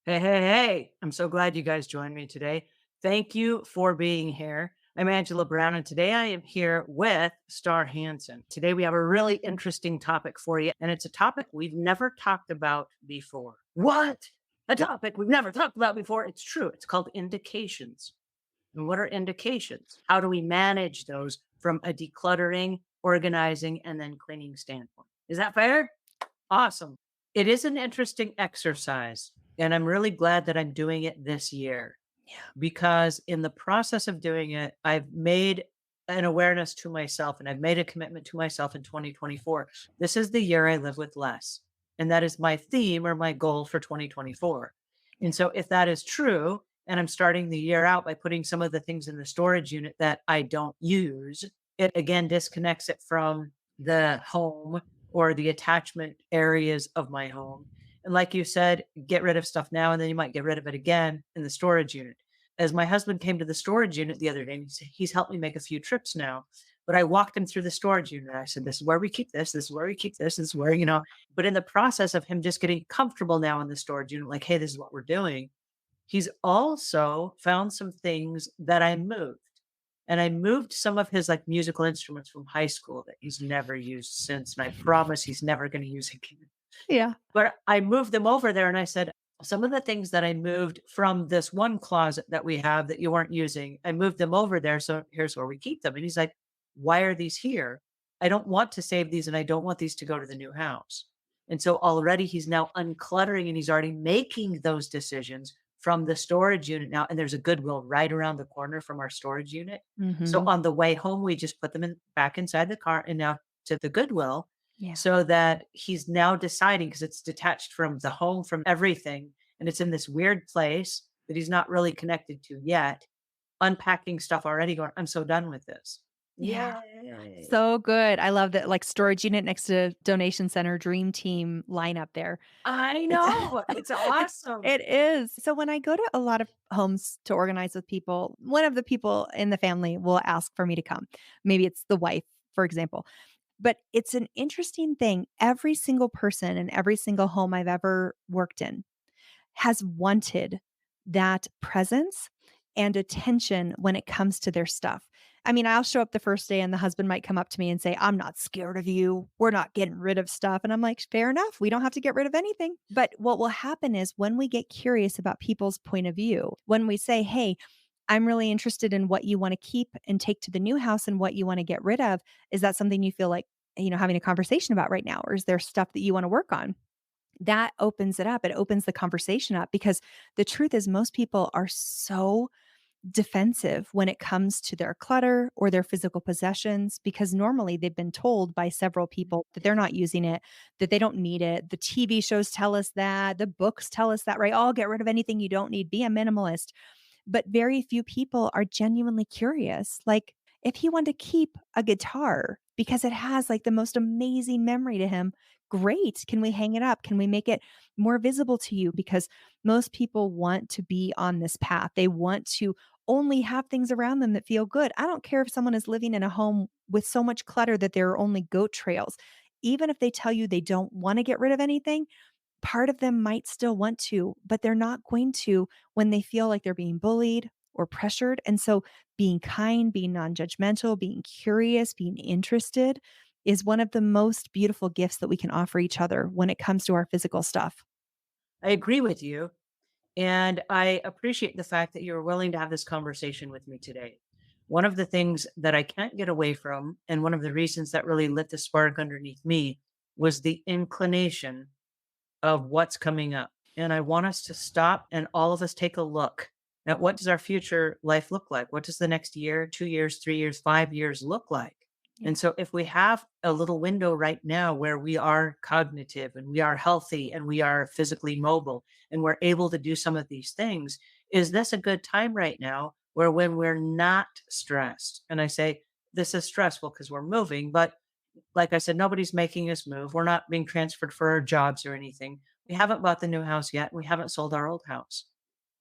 Hey, hey, hey. I'm so glad you guys joined me today. Thank you for being here. I'm Angela Brown, and today I am here with Star Hansen. Today we have a really interesting topic for you, and it's a topic we've never talked about before. What? A topic we've never talked about before? It's true. It's called indications. And what are indications? How do we manage those from a decluttering, organizing, and then cleaning standpoint? Is that fair? Awesome. It is an interesting exercise, and I'm really glad that I'm doing it this year Yeah. because in the process of doing it, I've made an awareness to myself and I've made a commitment to myself in 2024. This is the year I live with less. And that is my theme or my goal for 2024. And Yeah. so if that is true, and I'm starting the year out by putting some of the things in the storage unit that I don't use, it again disconnects it from the home or the attachment areas of my home. And like you said, get rid of stuff now, and then you might get rid of it again in the storage unit. As my husband came to the storage unit the other day, and he's helped me make a few trips now. But I walked him through the storage unit. I said, "This is where we keep this. This is where we keep this. This is where, you know." But in the process of him just getting comfortable now in the storage unit, like, hey, this is what we're doing, he's also found some things that I moved. And I moved some of his like musical instruments from high school that he's never used since. And I promise he's never going to use again. Yeah. But I moved them over there and I said, some of the things that I moved from this one closet that we have that you weren't using, I moved them over there. So here's where we keep them. And he's like, why are these here? I don't want to save these and I don't want these to go to the new house. And so already he's now uncluttering and he's already making those decisions from the storage unit now. And there's a Goodwill right around the corner from our storage unit. So Mhm. on the way home, we just put them in back inside the car and now to the Goodwill Yeah. so that he's now deciding because it's detached from the home, from everything, and it's in this weird place that he's not really connected to yet, unpacking stuff already going, "I'm so done with this." Yeah. Yay. So good. I love that, like, storage unit next to donation center, dream team lineup there. I It's know, it's awesome. it is. So when I go to a lot of homes to organize with people, one of the people in the family will ask for me to come. Maybe it's the wife, for example. But it's an interesting thing. Every single person in every single home I've ever worked in has wanted that presence and attention when it comes to their stuff. I mean, I'll show up the first day and the husband might come up to me and say, I'm not scared of you. We're not getting rid of stuff. And I'm like, fair enough. We don't have to get rid of anything. But what will happen is when we get curious about people's point of view, when we say, hey, I'm really interested in what you want to keep and take to the new house and what you want to get rid of. Is that something you feel like, having a conversation about right now? Or is there stuff that you want to work on? That opens it up. It opens the conversation up because the truth is most people are so defensive when it comes to their clutter or their physical possessions because normally they've been told by several people that they're not using it, that they don't need it. The TV shows tell us that, the books tell us that, right? Oh, get rid of anything you don't need, be a minimalist. But very few people are genuinely curious. Like, if he wanted to keep a guitar because it has like the most amazing memory to him, great. Can we hang it up? Can we make it more visible to you? Because most people want to be on this path. They want to only have things around them that feel good. I don't care if someone is living in a home with so much clutter that there are only goat trails. Even if they tell you they don't want to get rid of anything, part of them might still want to, but they're not going to when they feel like they're being bullied or pressured. And so being kind, being non-judgmental, being curious, being interested is one of the most beautiful gifts that we can offer each other when it comes to our physical stuff. I agree with you, and I appreciate the fact that you're willing to have this conversation with me today. One of the things that I can't get away from, and one of the reasons that really lit the spark underneath me was the inclination of what's coming up. And I want us to stop and all of us take a look at what does our future life look like? What does the next year, 2 years, 3 years, 5 years look like? Yeah. And so if we have a little window right now where we are cognitive and we are healthy and we are physically mobile and we're able to do some of these things, is this a good time right now where when we're not stressed? And I say this is stressful because we're moving, but like I said, nobody's making us move. We're not being transferred for our jobs or anything. We haven't bought the new house yet. We haven't sold our old house.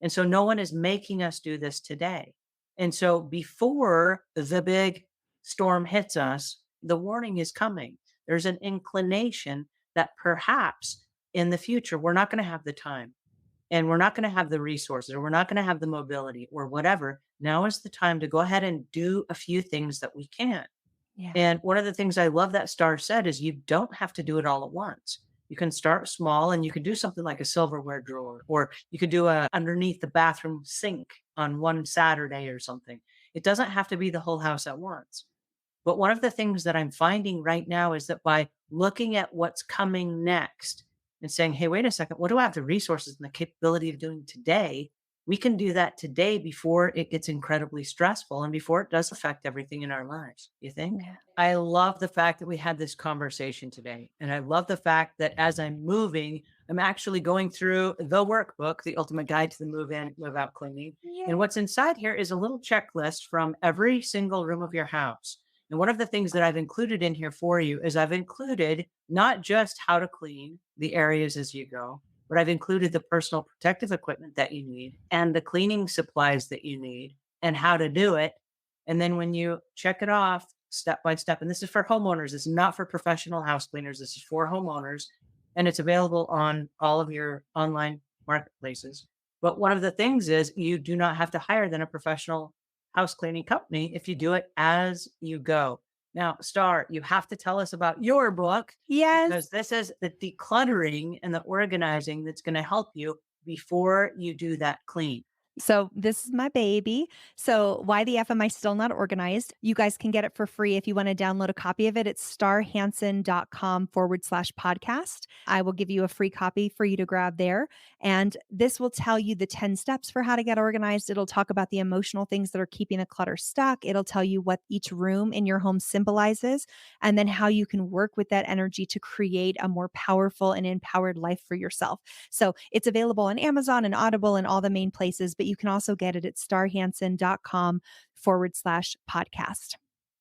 And so no one is making us do this today. And so before the big storm hits us, the warning is coming. There's an inclination that perhaps in the future, we're not going to have the time. and we're not going to have the resources or we're not going to have the mobility or whatever, now is the time to go ahead and do a few things that we can. Yeah. And one of the things I love that Star said is you don't have to do it all at once. You can start small and you can do something like a silverware drawer, or you could do a underneath the bathroom sink on one Saturday or something. It doesn't have to be the whole house at once. But one of the things that I'm finding right now is that by looking at what's coming next and saying, hey, wait a second, what do I have the resources and the capability of doing today? We can do that today before it gets incredibly stressful and before it does affect everything in our lives. You think? Yeah. I love the fact that we had this conversation today. And I love the fact that as I'm moving, I'm actually going through the workbook, The Ultimate Guide to the Move In, Move Out Cleaning. And Yay. what's inside here is a little checklist from every single room of your house. And one of the things that I've included in here for you is I've included not just how to clean the areas as you go, but I've included the personal protective equipment that you need and the cleaning supplies that you need and how to do it. And then when you check it off step by step, and this is for homeowners, this is not for professional house cleaners, this is for homeowners, and it's available on all of your online marketplaces. But one of the things is you do not have to hire then a professional house cleaning company if you do it as you go. Now, Star, you have to tell us about your book Yes. because this is the decluttering and the organizing that's going to help you before you do that clean. So this is my baby. So why the F am I still not organized? You guys can get it for free if you want to download a copy of it. It's starhansen.com/podcast. I will give you a free copy for you to grab there. And this will tell you the 10 steps for how to get organized. It'll talk about the emotional things that are keeping the clutter stuck. It'll tell you what each room in your home symbolizes, and then how you can work with that energy to create a more powerful and empowered life for yourself. So it's available on Amazon and Audible and all the main places, but you can also get it at starhansen.com/podcast.